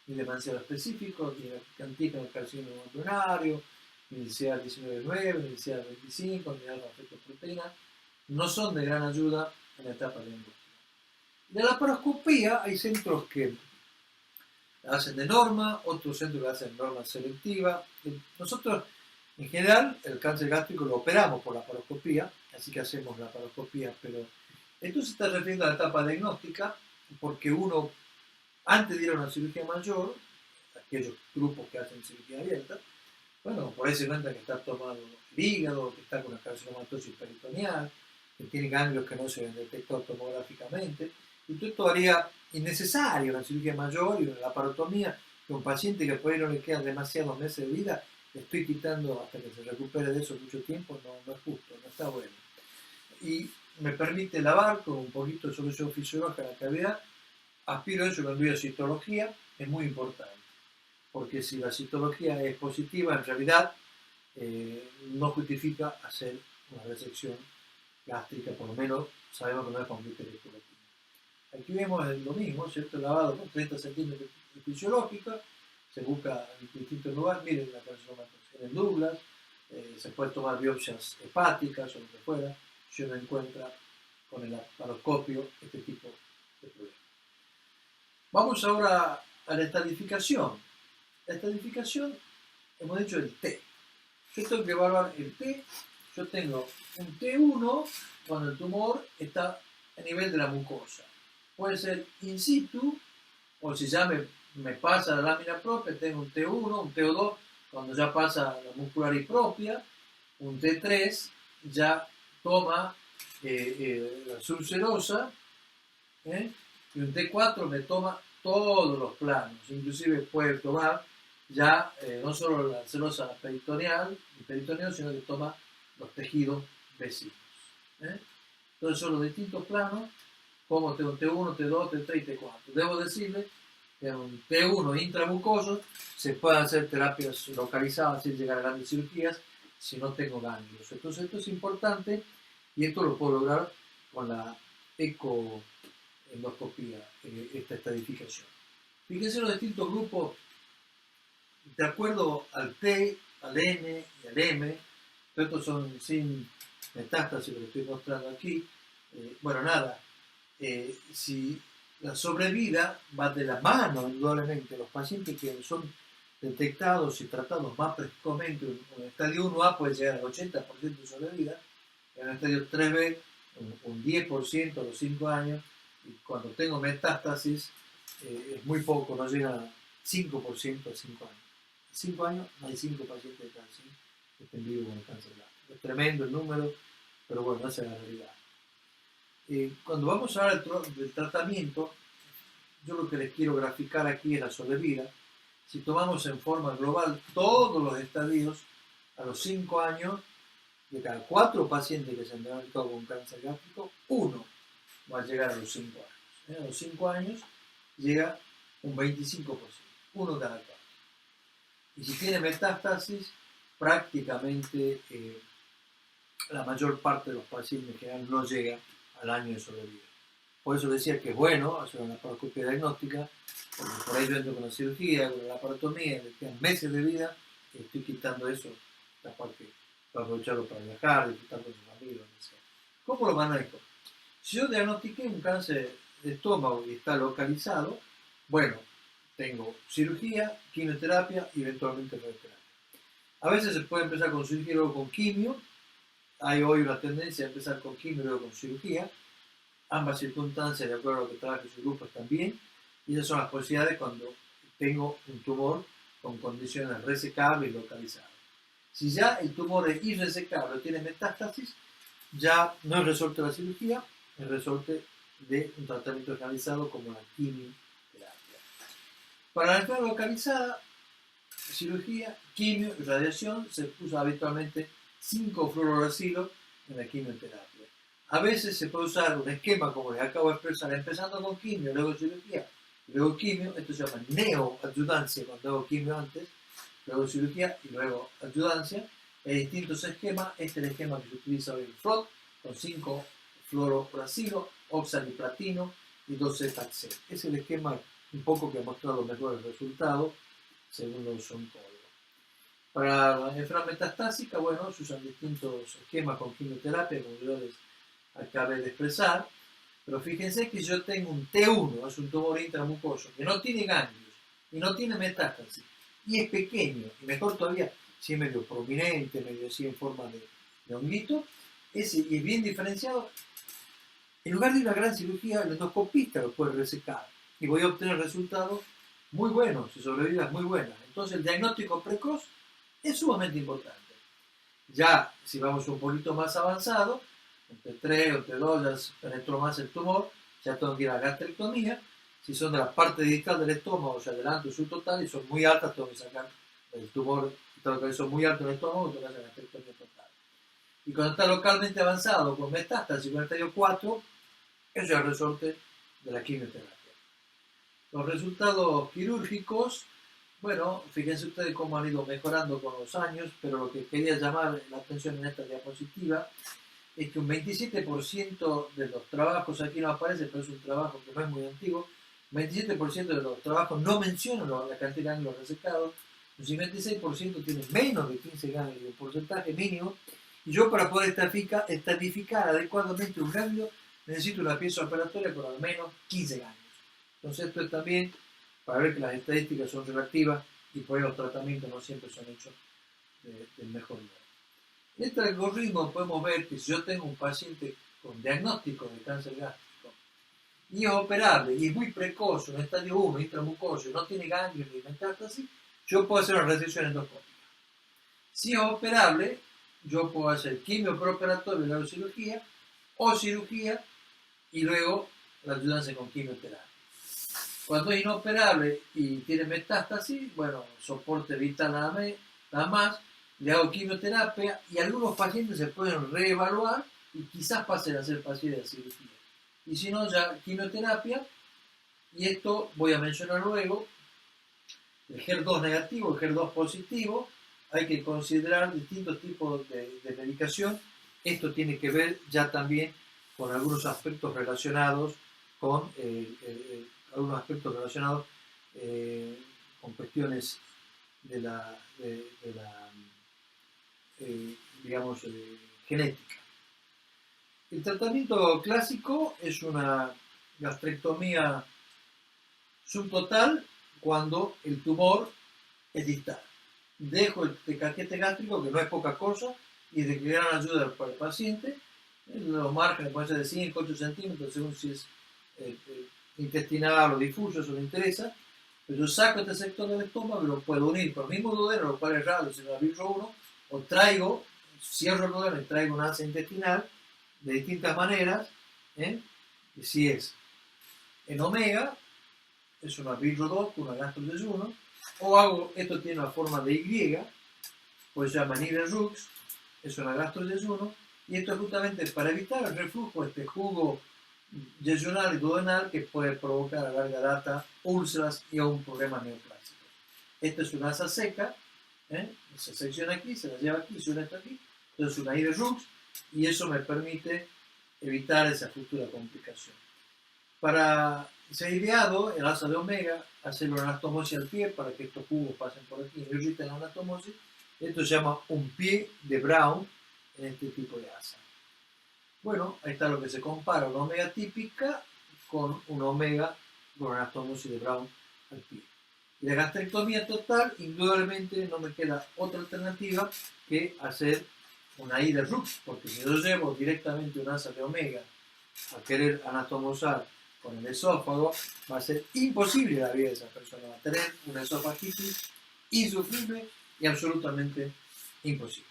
ni demasiado específicos, ni el antígeno del carcinoma embrionario, ni el CA19-9, ni el CA25, ni el alfa-fetoproteína, no son de gran ayuda en la etapa diagnóstica. De la laparoscopía hay centros que la hacen de norma, otros centros que hacen de norma selectiva. Nosotros, en general, el cáncer gástrico lo operamos por la laparoscopía, así que hacemos la laparoscopía, pero esto se está refiriendo a la etapa diagnóstica, porque uno, antes de ir a una cirugía mayor, aquellos grupos que hacen cirugía abierta, bueno, por ahí se cuenta que está tomado el hígado, que está con una carcinomatosis peritoneal, que tiene ganglios que no se ven detectados tomográficamente, y todo esto haría innecesario una cirugía mayor y una laparotomía, que un paciente que por ahí no le quedan demasiados meses de vida, le estoy quitando hasta que se recupere de eso mucho tiempo, no es justo, no está bueno. Y me permite lavar con un poquito de solución fisiológica la cavidad, aspiro eso con biocitología, es muy importante, porque si la citología es positiva, en realidad no justifica hacer una resección gástrica, por lo menos sabemos que no es con gluteratina. Aquí vemos lo mismo, ¿cierto? Lavado con 30 centímetros de fisiológica, se busca en distintos lugares, miren la carcinomatosis en Douglas, se puede tomar biopsias hepáticas o lo que fuera, si uno encuentra con el laparoscopio este tipo de problemas. Vamos ahora a la estadificación. La estadificación, hemos dicho el T. Yo tengo que evaluar el T. Yo tengo un T1 cuando el tumor está a nivel de la mucosa. Puede ser in situ, o si ya me pasa la lámina propia, tengo un T1, un T2, cuando ya pasa la muscular propia, un T3 ya toma la subserosa, y un T4 me toma todos los planos, inclusive puede tomar ya no solo la serosa peritoneal, sino que toma los tejidos vecinos. Entonces son los distintos planos como T1, T2, T3 y T4. Debo decirle que en un T1 intramucoso se pueden hacer terapias localizadas sin llegar a grandes cirugías si no tengo ganglios. Entonces esto es importante y esto lo puedo lograr con la ecoendoscopía, esta estadificación. Fíjense los distintos grupos de acuerdo al T, al N y al M. Estos son sin metástasis, lo que estoy mostrando aquí. Bueno, nada. Si la sobrevida va de la mano, indudablemente, los pacientes que son detectados y tratados más precozmente, en el estadio 1A puede llegar al 80% de sobrevida, en el estadio 3B un 10% a los 5 años, y cuando tengo metástasis es muy poco, no llega a 5% a 5 años. En 5 años hay 5 pacientes de cáncer que estén vivos con el cáncer gástrico. Es tremendo el número, pero bueno, esa es la realidad. Cuando vamos a hablar del tratamiento, yo lo que les quiero graficar aquí es la sobrevida. Si tomamos en forma global todos los estadios, a los 5 años, de cada 4 pacientes que se han diagnosticado con cáncer gástrico, 1 va a llegar a los 5 años. A los 5 años llega un 25%, 1 cada 4. Y si tiene metástasis, prácticamente la mayor parte de los pacientes en general no llega al año de sobrevida. Por eso decía que es bueno hacer una laparoscopia diagnóstica, porque por ahí yo entro con la cirugía, con la laparotomía, le quedan meses de vida, y estoy quitando eso, la parte para aprovecharlo para viajar, disfrutar con su familia, etc. ¿Cómo lo manejo? Si yo diagnostiqué un cáncer de estómago y está localizado, bueno, tengo cirugía, quimioterapia y eventualmente radioterapia. A veces se puede empezar con cirugía y luego con quimio. Hay hoy una tendencia a empezar con quimio y luego con cirugía. Ambas circunstancias, de acuerdo a lo que trabaje su grupo, están bien. Y esas son las posibilidades cuando tengo un tumor con condiciones resecables y localizadas. Si ya el tumor es irresecable o tiene metástasis, ya no es resorte de la cirugía, es resorte de un tratamiento realizado como la quimioterapia. Para la enfermedad localizada, cirugía, quimio y radiación, se usa habitualmente 5-fluoruracilo en la quimioterapia. A veces se puede usar un esquema como les acabo de expresar, empezando con quimio, luego cirugía, luego quimio. Esto se llama neoadjudancia, cuando hago quimio antes, luego cirugía y luego adjudancia. Hay distintos esquemas. Este es el esquema que se utiliza hoy en FROT, con 5-fluoruracilo, oxaliplatino y 2-taxel. Es el esquema un poco que ha mostrado mejores resultados según los oncólogos. Para la enfermedad metastásica, bueno, se usan distintos esquemas con quimioterapia, como yo les acabé de expresar, pero fíjense que yo tengo un T1, es un tumor intramucoso, que no tiene ganglios y no tiene metástasis, y es pequeño, y mejor todavía, si es medio prominente, medio así en forma de honguito, y es bien diferenciado. En lugar de una gran cirugía, el endoscopista lo puede resecar, y voy a obtener resultados muy buenos, y sobrevidas muy buenas. Entonces el diagnóstico precoz es sumamente importante. Ya, si vamos un poquito más avanzado, en T3 o T2 ya se penetró más el tumor, ya tengo que ir a la gastrectomía. Si son de la parte distal del estómago, o sea, delante o subtotal, y son muy altas, tengo que sacar el tumor, tengo que son muy altos en el estómago, tengo que hacer la gastrectomía total. Y cuando está localmente avanzado, con metástasis, con el estadio 4, eso es el resorte de la quimioterapia. Los resultados quirúrgicos, bueno, fíjense ustedes cómo han ido mejorando con los años, pero lo que quería llamar la atención en esta diapositiva es que un 27% de los trabajos, aquí no aparece, pero es un trabajo que no es muy antiguo, 27% de los trabajos no mencionan la cantidad de ganglios resecados, un 56% tiene menos de 15 ganglios, un porcentaje mínimo, y yo para poder estadificar adecuadamente un ganglio necesito una pieza operatoria con al menos 15 ganglios. Entonces esto es también para ver que las estadísticas son relativas y por ahí los tratamientos no siempre son hechos del mejor lugar. En este algoritmo podemos ver que si yo tengo un paciente con diagnóstico de cáncer gástrico y es operable y es muy precoz, en estadio 1, intramucoso, no tiene ganglios ni metástasis, yo puedo hacer una resección endoscópica. Si es operable, yo puedo hacer quimio preoperatorio y luego cirugía, o cirugía y luego la ayudanza con quimioterapia. Cuando es inoperable y tiene metástasis, bueno, soporte vital nada más, le hago quimioterapia y algunos pacientes se pueden reevaluar y quizás pasen a ser pacientes de cirugía. y si no ya quimioterapia, y esto voy a mencionar luego, el HER2 negativo, el HER2 positivo, hay que considerar distintos tipos de medicación. Esto tiene que ver ya también con algunos aspectos relacionados con algunos aspectos relacionados con cuestiones de la digamos, genética. El tratamiento clásico es una gastrectomía subtotal cuando el tumor es distal. Dejo el caquete gástrico, que no es poca cosa, y de gran ayuda para el paciente. Los márgenes pueden ser de 5, 8 centímetros, según si es intestinal o difuso, eso me interesa. Pero yo saco este sector del estómago y lo puedo unir con el mismo duodeno, lo cual es raro si no abrirlo uno, o traigo, cierro el duodeno y traigo una asa intestinal de distintas maneras. Y si es en omega, es una birro con una gastrodesayuno, o hago, esto tiene la forma de Y, pues se llama Nieder-Rux, es una gastrodesayuno, y esto es justamente para evitar el reflujo, este jugo yeyunal y duodenal que puede provocar a larga data úlceras y aún problemas neoplásicos. Esta es una asa seca, se secciona aquí, se la lleva aquí, se une hasta aquí, entonces una Nieder-Rux, y eso me permite evitar esa futura complicación. Para ser ideado, el asa de omega, hacer una anastomosis al pie para que estos jugos pasen por aquí y irriten la anastomosis. Esto se llama un pie de Brown en este tipo de asa. Bueno, ahí está lo que se compara, una omega típica con una omega con anastomosis de Brown al pie. Y la gastrectomía total, indudablemente no me queda otra alternativa que hacer una Nieder-Rux, porque si yo llevo directamente una asa de omega a querer anatomosar con el esófago, va a ser imposible la vida de esa persona, va a tener una esofagitis insufrible y absolutamente imposible.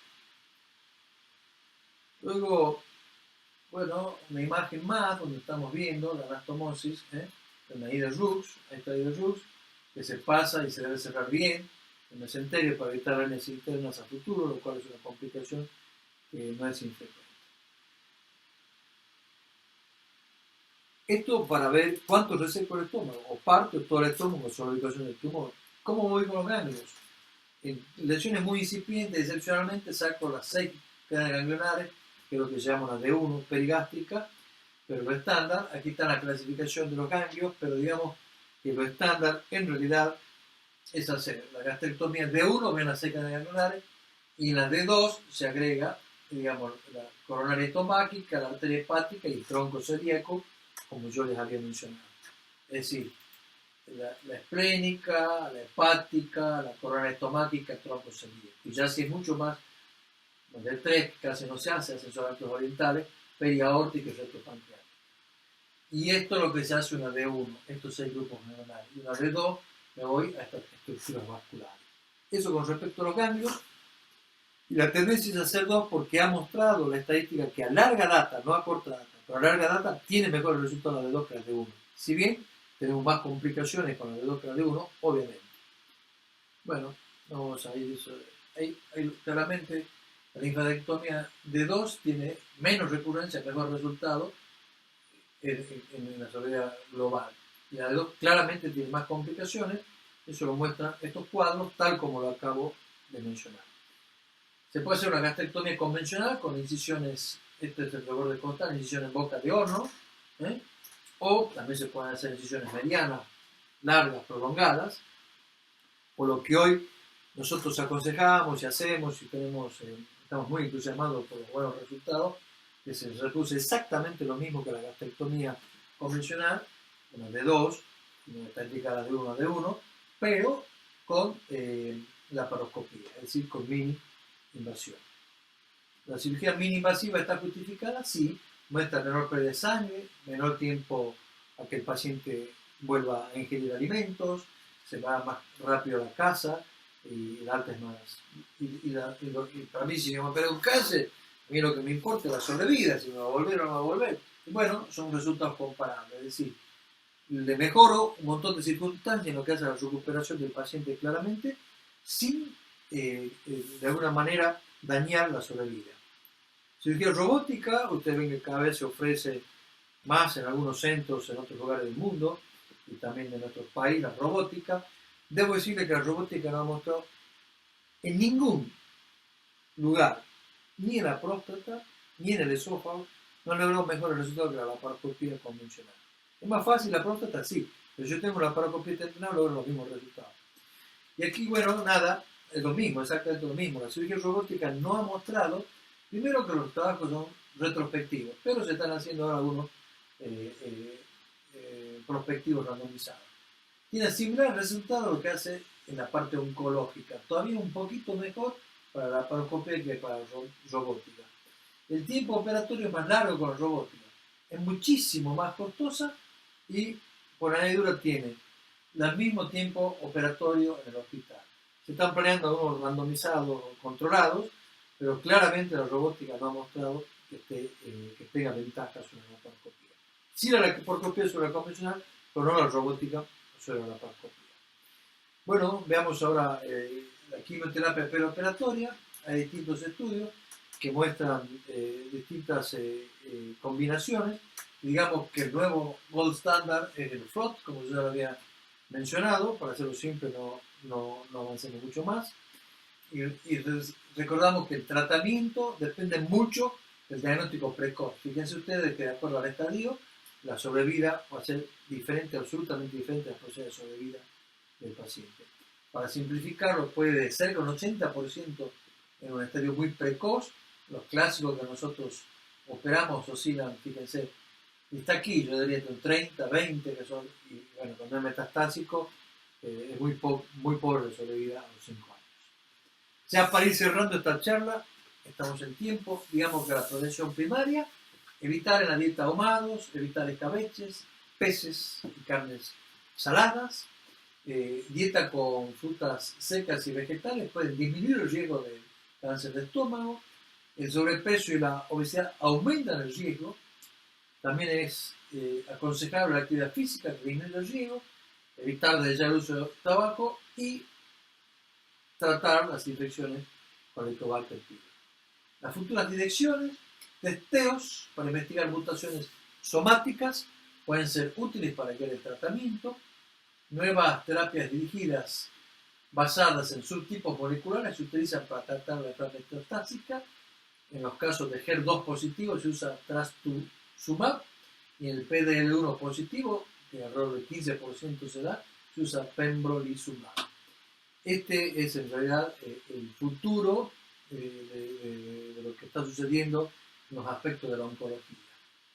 Luego, bueno, una imagen más donde estamos viendo la anastomosis de una Nieder-Rux, esta Nieder-Rux, que se pasa y se debe cerrar bien el mesenterio para evitar hernias internas a futuro, lo cual es una complicación que no es infrecuente. Esto para ver cuánto reseco el estómago, o parte o todo el estómago, solo la ubicación del tumor. ¿Cómo voy con los ganglios? En lesiones muy incipientes, excepcionalmente saco las 6 cadenas ganglionares, que es lo que se llama una D1 perigástrica, pero lo estándar, aquí está la clasificación de los ganglios, pero digamos que lo estándar en realidad es hacer la gastrectomía D1, ven las 6 cadenas ganglionares, y en la D2 se agrega, digamos, la coronaria estomáquica, la arteria hepática y el tronco celíaco, como yo les había mencionado. Es decir, la esplénica, la hepática, la coronaria estomáquica, el tronco celíaco. Y ya si es mucho más, donde el 3 casi no se hace, hacen solo actos orientales, periaórtica y retropancreática. Y esto es lo que se hace una D1, estos 6 grupos neuronales. Y una D2 me voy a estas estructuras vasculares. Eso con respecto a los ganglios. Y la tendencia es hacer 2 porque ha mostrado la estadística que a larga data, no a corta data, pero a larga data tiene mejores resultados la D2 que la D1. Si bien tenemos más complicaciones con la D2 que la D1, obviamente. Bueno, vamos a ir eso. Claramente la linfadectomía D2 tiene menos recurrencia, mejor resultado en la soledad global. Y la D2 claramente tiene más complicaciones, eso lo muestran estos cuadros, tal como lo acabo de mencionar. Se puede hacer una gastrectomía convencional con incisiones, este es el reborde costal, incisiones en boca de horno, o también se pueden hacer incisiones medianas, largas, prolongadas, o lo que hoy nosotros aconsejamos y hacemos y estamos muy entusiasmados por los buenos resultados, que se reproduce exactamente lo mismo que la gastrectomía convencional, una de 2, una está indicada de 1 a de 1, pero con laparoscopía, es decir, con mini invasión. La cirugía mini invasiva está justificada, sí, muestra menor pérdida de sangre, menor tiempo a que el paciente vuelva a ingerir alimentos, se va más rápido a la casa y el alta es más. Y para mí, si no me pega un cáncer, a mí lo que me importa es la sobrevida, si me va a volver o no me va a volver. Y bueno, son resultados comparables, es decir, le mejoro un montón de circunstancias en lo que hace a la recuperación del paciente claramente, sin de alguna manera dañar la sobrevida. Cirugía robótica, ustedes ven que cada vez se ofrece más en algunos centros en otros lugares del mundo y también en nuestro país, la robótica. Debo decirle que la robótica no ha mostrado en ningún lugar, ni en la próstata, ni en el esófago, no logró mejores resultados que la laparoscopía convencional. Es más fácil la próstata, sí, pero yo tengo la laparoscopía intencional, logro los mismos resultados. Y aquí, bueno, nada, es lo mismo, exactamente lo mismo. La cirugía robótica no ha mostrado, primero que los trabajos son retrospectivos, pero se están haciendo ahora algunos prospectivos randomizados. Tiene similar resultado a lo que hace en la parte oncológica, todavía un poquito mejor para la laparoscopia que para la robótica. El tiempo operatorio es más largo con la robótica, es muchísimo más costosa y por añadidura tiene el mismo tiempo operatorio en el hospital. Se están planeando algunos randomizados o controlados, pero claramente la robótica no ha mostrado que tenga ventajas sobre la laparoscopia. Sí la laparoscopia sobre la convencional, pero no la robótica sobre la laparoscopia. Bueno, veamos ahora la quimioterapia preoperatoria. Hay distintos estudios que muestran distintas combinaciones. Digamos que el nuevo gold standard es el FLOT, como ya lo había mencionado. Para hacerlo simple no avancemos mucho más. Y recordamos que el tratamiento depende mucho del diagnóstico precoz. Fíjense ustedes que de acuerdo al estadio, la sobrevida va a ser diferente, absolutamente diferente a la posibilidad de sobrevida del paciente. Para simplificarlo, puede ser que un 80% en un estadio muy precoz. Los clásicos que nosotros operamos oscilan, fíjense, y está aquí, yo diría que un 30, 20, que son, y bueno, cuando es metastásico, es muy pobre la sobrevida a los 5 años. Ya para ir cerrando esta charla, estamos en tiempo, digamos que la prevención primaria, evitar en la dieta ahumados, evitar escabeches, peces y carnes saladas, dieta con frutas secas y vegetales pueden disminuir el riesgo de cáncer de estómago. El sobrepeso y la obesidad aumentan el riesgo. También es aconsejable la actividad física que disminuye el riesgo, evitar desde ya el uso de tabaco y tratar las infecciones con el Helicobacter pylori. Las futuras direcciones, testeos para investigar mutaciones somáticas pueden ser útiles para guiar el tratamiento. Nuevas terapias dirigidas basadas en subtipos moleculares se utilizan para tratar la enfermedad metastásica. En los casos de HER2 positivo se usa trastuzumab y en el PDL1 positivo, que alrededor del 15% se da, se usa pembrolizumab. Este es en realidad el futuro de lo que está sucediendo en los aspectos de la oncología.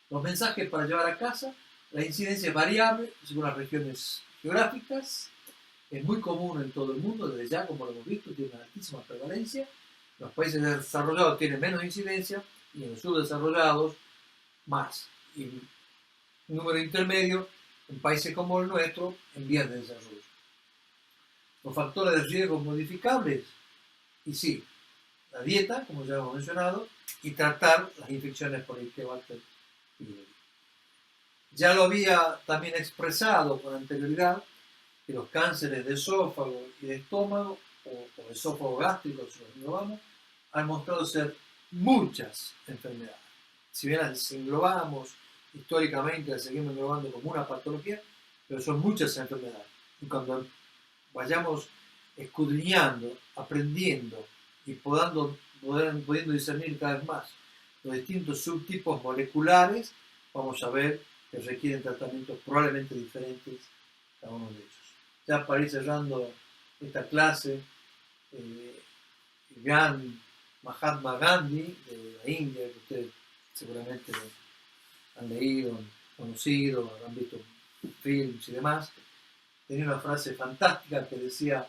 Los mensajes para llevar a casa: la incidencia es variable según las regiones geográficas, es muy común en todo el mundo, desde ya, como lo hemos visto, tiene una altísima prevalencia. Los países desarrollados tienen menos incidencia y en los subdesarrollados más. Y un número intermedio en países como el nuestro en vías de desarrollo. Los factores de riesgo modificables, y sí, la dieta, como ya hemos mencionado, y tratar las infecciones por Helicobacter pylori. Ya lo había también expresado con anterioridad que los cánceres de esófago y de estómago, o esófago gástrico, si los englobamos, han mostrado ser muchas enfermedades. Si bien las englobamos históricamente, las seguimos englobando como una patología, pero son muchas enfermedades. Y cuando vayamos escudriñando, aprendiendo y pudiendo discernir cada vez más los distintos subtipos moleculares, vamos a ver que requieren tratamientos probablemente diferentes cada uno de ellos. Ya para ir cerrando esta clase, el gran Mahatma Gandhi de la India, que ustedes seguramente han leído, han conocido, han visto films y demás, tenía una frase fantástica que decía,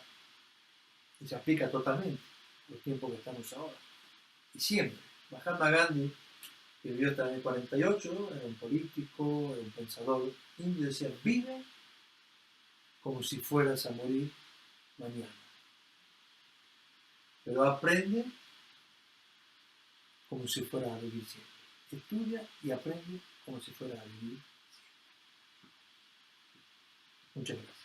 y se aplica totalmente los tiempos que estamos ahora, y siempre. Mahatma Gandhi, que vivió hasta el año 48, era un político, era un pensador indio, decía: vive como si fueras a morir mañana, pero aprende como si fueras a vivir siempre. Estudia y aprende como si fueras a vivir siempre. Muchas gracias.